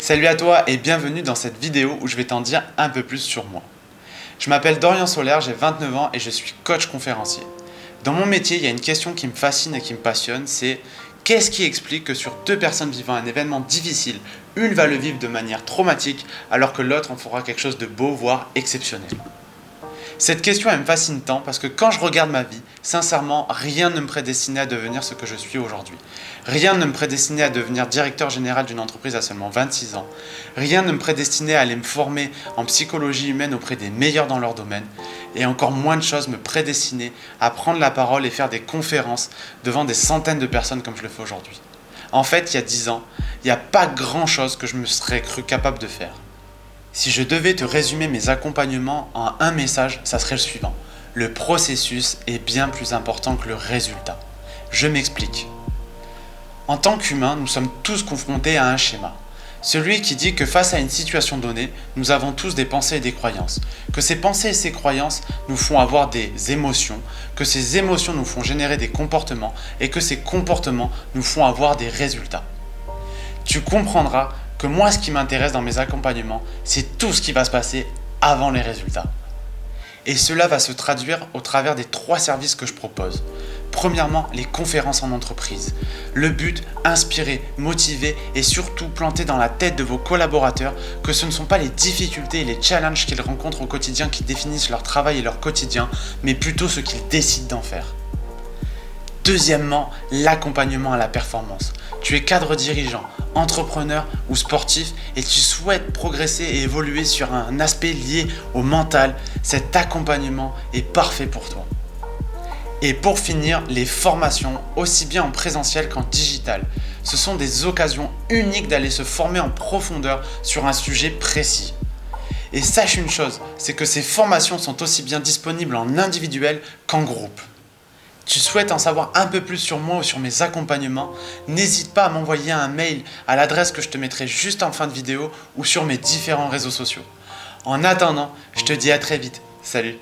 Salut à toi et bienvenue dans cette vidéo où je vais t'en dire un peu plus sur moi. Je m'appelle Dorian Solaire, j'ai 29 ans et je suis coach conférencier. Dans mon métier, il y a une question qui me fascine et qui me passionne, c'est qu'est-ce qui explique que sur deux personnes vivant un événement difficile, une va le vivre de manière traumatique alors que l'autre en fera quelque chose de beau, voire exceptionnel. Cette question elle me fascine tant parce que quand je regarde ma vie, sincèrement, rien ne me prédestinait à devenir ce que je suis aujourd'hui. Rien ne me prédestinait à devenir directeur général d'une entreprise à seulement 26 ans. Rien ne me prédestinait à aller me former en psychologie humaine auprès des meilleurs dans leur domaine. Et encore moins de choses me prédestinaient à prendre la parole et faire des conférences devant des centaines de personnes comme je le fais aujourd'hui. En fait, il y a 10 ans, il n'y a pas grand chose que je me serais cru capable de faire. Si je devais te résumer mes accompagnements en un message, ça serait le suivant. Le processus est bien plus important que le résultat. Je m'explique. En tant qu'humains, nous sommes tous confrontés à un schéma. Celui qui dit que face à une situation donnée, nous avons tous des pensées et des croyances. Que ces pensées et ces croyances nous font avoir des émotions, que ces émotions nous font générer des comportements et que ces comportements nous font avoir des résultats. Tu comprendras que moi, ce qui m'intéresse dans mes accompagnements, c'est tout ce qui va se passer avant les résultats. Et cela va se traduire au travers des 3 services que je propose. Premièrement, les conférences en entreprise. Le but, inspirer, motiver et surtout planter dans la tête de vos collaborateurs que ce ne sont pas les difficultés et les challenges qu'ils rencontrent au quotidien qui définissent leur travail et leur quotidien, mais plutôt ce qu'ils décident d'en faire. Deuxièmement, l'accompagnement à la performance. Tu es cadre dirigeant, entrepreneur ou sportif et tu souhaites progresser et évoluer sur un aspect lié au mental, cet accompagnement est parfait pour toi. Et pour finir, les formations, aussi bien en présentiel qu'en digital. Ce sont des occasions uniques d'aller se former en profondeur sur un sujet précis. Et sache une chose, c'est que ces formations sont aussi bien disponibles en individuel qu'en groupe. Tu souhaites en savoir un peu plus sur moi ou sur mes accompagnements, n'hésite pas à m'envoyer un mail à l'adresse que je te mettrai juste en fin de vidéo ou sur mes différents réseaux sociaux. En attendant, je te dis à très vite. Salut!